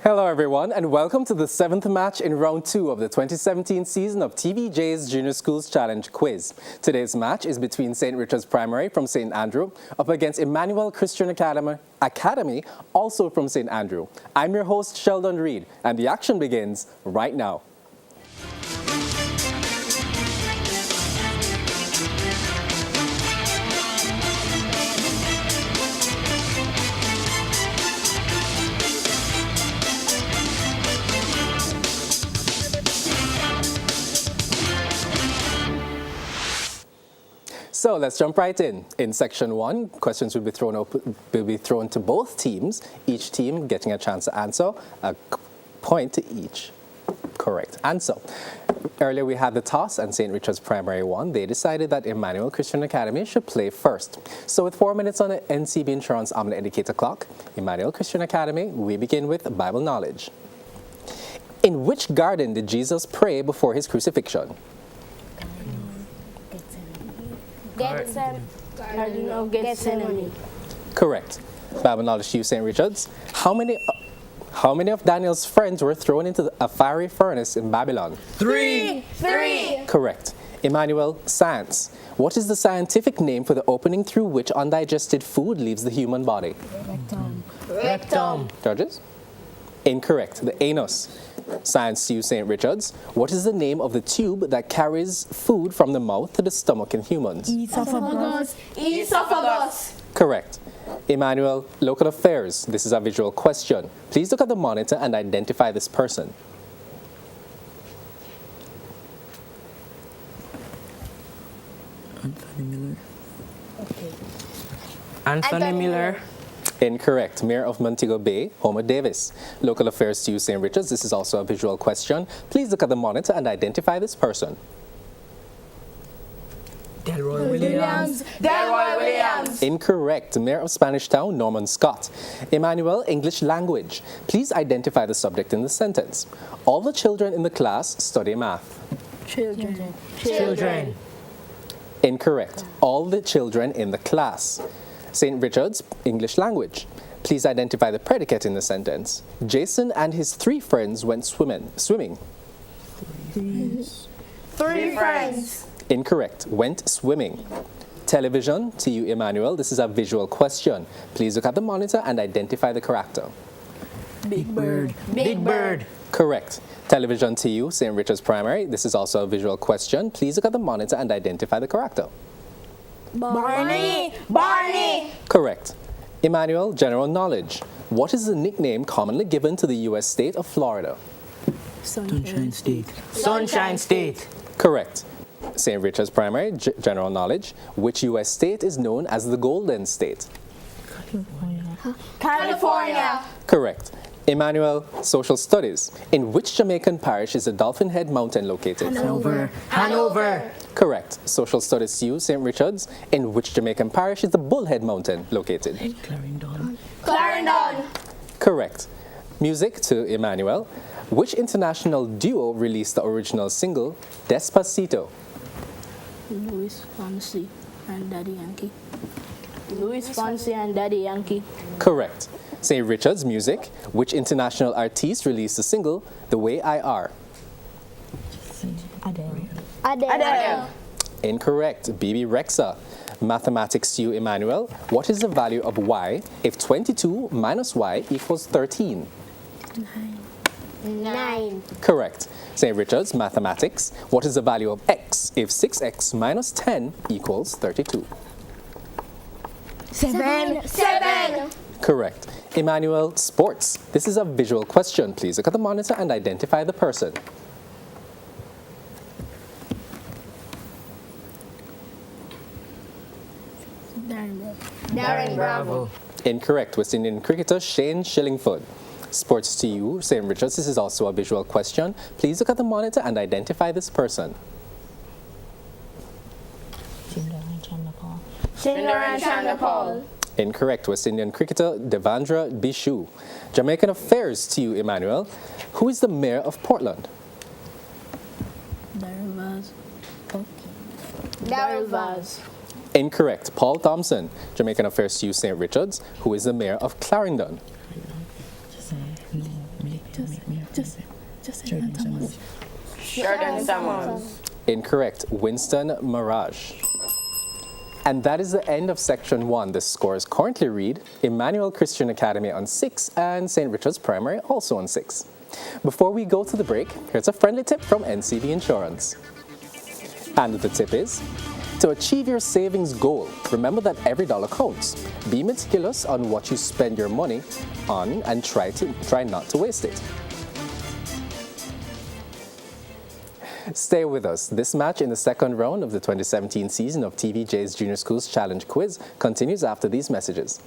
Hello everyone and welcome to the 7th match in round 2 of the 2017 season of TVJ's Junior Schools Challenge Quiz. Today's match is between St. Richard's Primary from St. Andrew up against Emmanuel Christian Academy, also from St. Andrew. I'm your host Sheldon Reed and the action begins right now. So let's jump right in. In section 1, questions will be thrown to both teams, each team getting a chance to answer, a point to each correct answer. Earlier we had the toss and St. Richard's Primary won. They decided that Emmanuel Christian Academy should play first. So with 4 minutes on the NCB Insurance Omni Indicator clock, Emmanuel Christian Academy, we begin with Bible knowledge. In which garden did Jesus pray before his crucifixion? Garden of Gethsemane. Correct. Bible knowledge to you, St. Richard's. How many of Daniel's friends were thrown into a fiery furnace in Babylon? Three. Correct. Emmanuel, science. What is the scientific name for the opening through which undigested food leaves the human body? Rectum. Judges? Incorrect. The anus. Science to you, St. Richard's. What is the name of the tube that carries food from the mouth to the stomach in humans? Esophagus. Correct. Emmanuel, local affairs. This is a visual question. Please look at the monitor and identify this person. Anthony Miller. Incorrect. Mayor of Montego Bay, Homer Davis. Local affairs to you, St. Richard's. This is also a visual question. Please look at the monitor and identify this person. Delroy Williams. Incorrect. Mayor of Spanish Town, Norman Scott. Emmanuel, English language. Please identify the subject in the sentence. All the children in the class study math. Children. Incorrect. All the children in the class. St. Richard's, English language. Please identify the predicate in the sentence. Jason and his 3 friends went swimming. Three friends. Incorrect. Went swimming. Television, to you, Emmanuel. This is a visual question. Please look at the monitor and identify the character. Big Bird. Correct. Television, to you, St. Richard's Primary. This is also a visual question. Please look at the monitor and identify the character. Barney. Correct. Emmanuel, general knowledge. What is the nickname commonly given to the U.S. state of Florida? Sunshine State. Correct. St. Richard's Primary, general knowledge. Which U.S. state is known as the Golden State? California. Correct. Emmanuel, social studies. In which Jamaican parish is the Dolphin Head Mountain located? Hanover. Correct. Social studies to you, St. Richard's. In which Jamaican parish is the Bullhead Mountain located? Clarendon. Correct. Music to Emmanuel. Which international duo released the original single, Despacito? Louis Fonsi and Daddy Yankee. Correct. St. Richard's, music. Which international artist released the single, The Way I Are? Adele. Incorrect. BB Rexa. Mathematics to you, Emmanuel. What is the value of y if 22 minus y equals 13? 9. Correct. St. Richard's, mathematics. What is the value of x if 6x minus 10 equals 32? 7. Correct. Emmanuel, sports. This is a visual question. Please look at the monitor and identify the person. Darren Bravo. Incorrect. West Indian cricketer Shane Shillingford. Sports to you, St. Richard's. This is also a visual question. Please look at the monitor and identify this person. Cinderella Chandapal. Incorrect. West Indian cricketer Devendra Bishu. Jamaican affairs to you, Emmanuel. Who is the mayor of Portland? Darryl Vaz. Incorrect. Paul Thompson. Jamaican affairs to you, St. Richard's. Who is the mayor of Clarendon? Jordan Summers. Incorrect. Winston Mirage. And that is the end of Section 1. The scores currently read Emmanuel Christian Academy on 6 and St. Richard's Primary also on 6. Before we go to the break, here's a friendly tip from NCB Insurance. And the tip is, to achieve your savings goal, remember that every dollar counts. Be meticulous on what you spend your money on and try not to waste it. Stay with us. This match in the second round of the 2017 season of TVJ's Junior Schools Challenge Quiz continues after these messages.